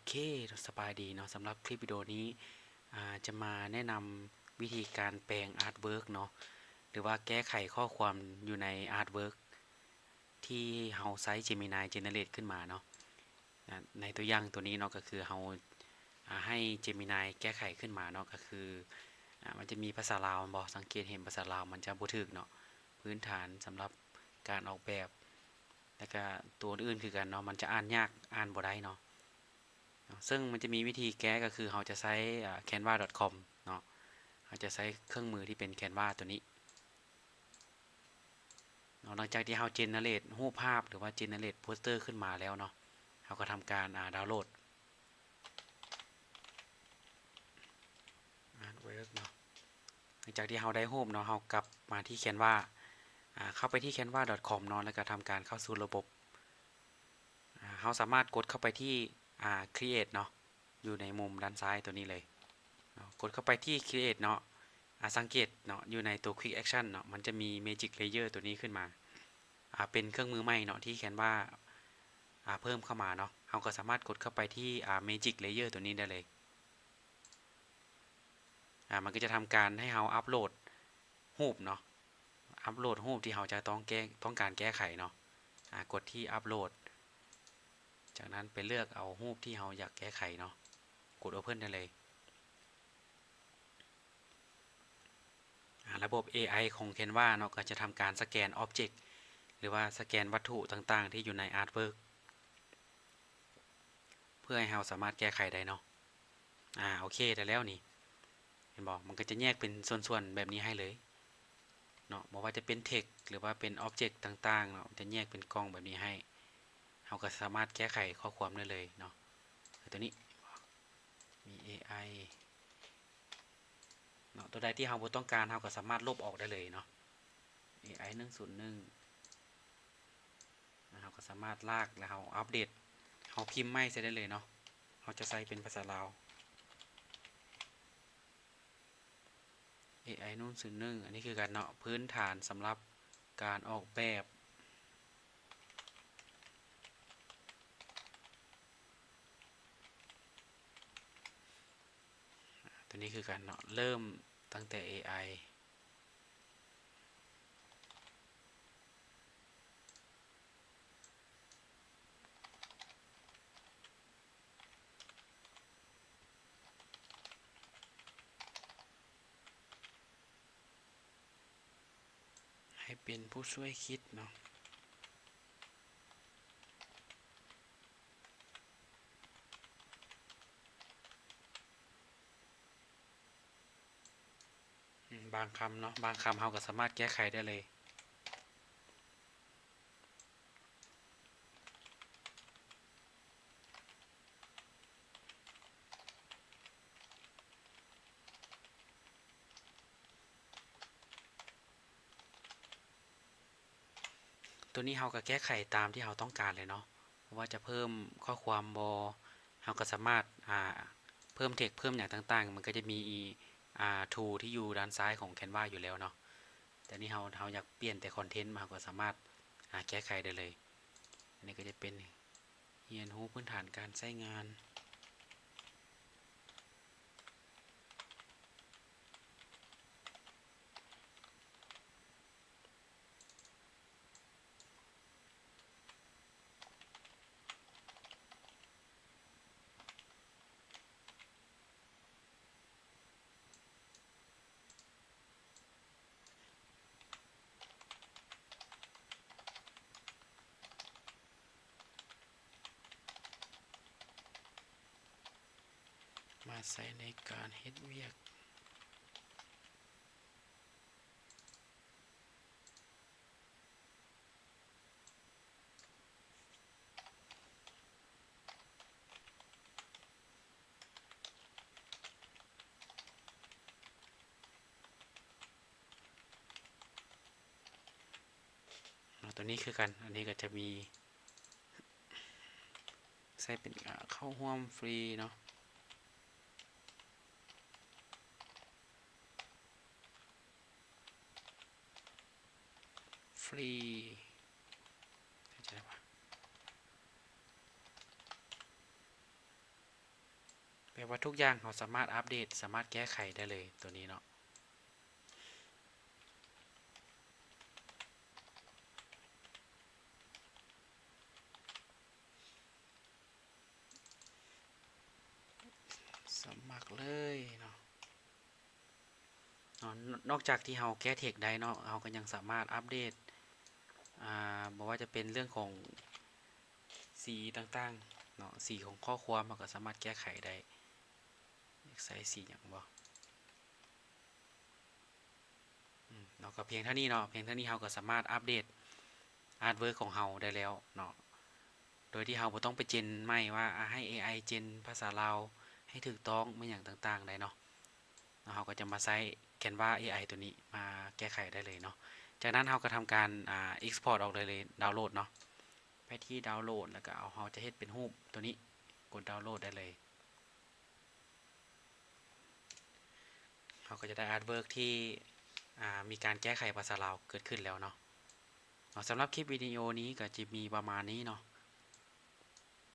เคสบายดีเนาะสำหรับคลิปวิดีโอนี้จะมาแนะนำวิธีการแปลงอาร์ตเวิร์กเนาะหรือว่าแก้ไขข้อความอยู่ในอาร์ตเวิร์กที่เฮาใช้ Gemini Generate ขึ้นมาเนาะในตัวอย่างตัวนี้เนาะก็คือเฮาให้ Gemini แก้ไขขึ้นมาเนาะก็คือมันจะมีภาษาลาวบอกสังเกตเห็นภาษาลาวมันจะบ่ถึกเนาะพื้นฐานสำหรับการออกแบบแล้วก็ตัวอื่นคือกันเนาะมันจะอ่านยากอ่านบ่ได้เนาะซึ่งมันจะมีวิธีแก้ก็คือเราจะใช้canva.com เนาะเราจะใช้เครื่องมือที่เป็น Canva ตัวนี้เนาะหลังจากที่เรา generate รูปภาพหรือว่า generate poster ขึ้นมาแล้วเนาะเราก็ทำการดาวน์โหลด artwork เนาะหลังจากที่เราได้รูปเนาะเรากลับมาที่ Canva เข้าไปที่ canva.com เนาะแล้วก็ทำการเข้าสู่ระบบเราสามารถกดเข้าไปที่create เนาะอยู่ในมุมด้านซ้ายตัวนี้เลยกดเข้าไปที่ create เนาะสังเกตเนาะอยู่ในตัว quick action เนาะมันจะมี magic layer ตัวนี้ขึ้นมาเป็นเครื่องมือใหม่เนาะที่Canvaเพิ่มเข้ามาเนาะเราก็สามารถกดเข้าไปที่magic layer ตัวนี้ได้เลยมันก็จะทำการให้เราอัปโหลดรูปเนาะอัปโหลดรูปที่เราจะต้องการแก้ไขเนาะกดที่อัปโหลดจากนั้นไปเลือกเอารูปที่เราอยากแก้ไขเนาะกด Open ได้เลยระบบ AI ของ Canva เนาะก็จะทำการสแกน Object หรือว่าสแกนวัตถุต่างๆที่อยู่ใน Artwork เพื่อให้เราสามารถแก้ไขได้เนาะโอเคได้แล้วนี่เห็นบอกมันก็จะแยกเป็นส่วนๆแบบนี้ให้เลยเนาะบอกว่าจะเป็น Text หรือว่าเป็น Object ต่างๆเนาะจะแยกเป็นกล้องแบบนี้ให้เราก็สามารถแก้ไขข้อความได้เลยเนาะตัวนี้มี AI เนาะตัวใดที่เราบ่ต้องการเราก็สามารถลบออกได้เลยเนาะ AI 101เราก็สามารถลากแล้วเราอัปเดตเราพิมพ์ไม่ใส่ได้เลยเนาะเราจะใส่เป็นภาษาลาว AI 101อันนี้คือการเนาะพื้นฐานสำหรับการออกแบบตัวนี้คือการเนาะเริ่มตั้งแต่ AI ให้เป็นผู้ช่วยคิดเนาะบางคำเนาะบางคำเราก็สามารถแก้ไขได้เลยตัวนี้เราก็แก้ไขตามที่เราต้องการเลยเนาะเพราะว่าจะเพิ่มข้อความเราก็สามารถเพิ่มเทคเพิ่มอย่างต่างๆมันก็จะมีtool ที่อยู่ด้านซ้ายของ Canva อยู่แล้วเนาะแต่นี่เราอยากเปลี่ยนแต่คอนเทนต์มาก็สามารถแก้ไขได้เลยอันนี้ก็จะเป็นเรียนรู้พื้นฐานการใช้งานมาใช้ในการเฮ็ดเวียกตัวนี้คือกันอันนี้ก็จะมีใช้เป็นเข้าร่วมฟรีเนาะฟรี แปลว่าทุกอย่างเราสามารถอัปเดตสามารถแก้ไขได้เลยตัวนี้เนาะสมัครเลยเนาะนอกจากที่เราแก้เทคได้เนาะเราก็ยังสามารถอัปเดตบอกว่าจะเป็นเรื่องของสีต่างๆเนาะสีของข้อความเราก็สามารถแก้ไขได้ใส่สีอย่างบ่เนาะก็เพียงเท่านี้เนาะเพียงเท่านี้เราก็สามารถอัปเดตอาร์ตเวิร์กของเราได้แล้วเนาะโดยที่เราบ่ต้องไปเจนใหม่ว่าให้ AI เจนภาษาลาวให้ถูกต้องไม่อย่างต่างๆได้เนาะแล้วเราก็จะมาใช้ Canva AI ตัวนี้มาแก้ไขได้เลยเนาะจากนั้นเราก็ทำการexport ออกได้เลยดาวน์โหลดเนาะไปที่ดาวน์โหลดแล้วก็เอาเราจะเฮ็ดเป็นรูปตัวนี้กดดาวน์โหลดได้เลยเราก็จะได้อาร์ตเวิร์กที่มีการแก้ไขภาษาลาวเกิดขึ้นแล้วเนาะสำหรับคลิปวิดีโอนี้ก็จะมีประมาณนี้เนาะ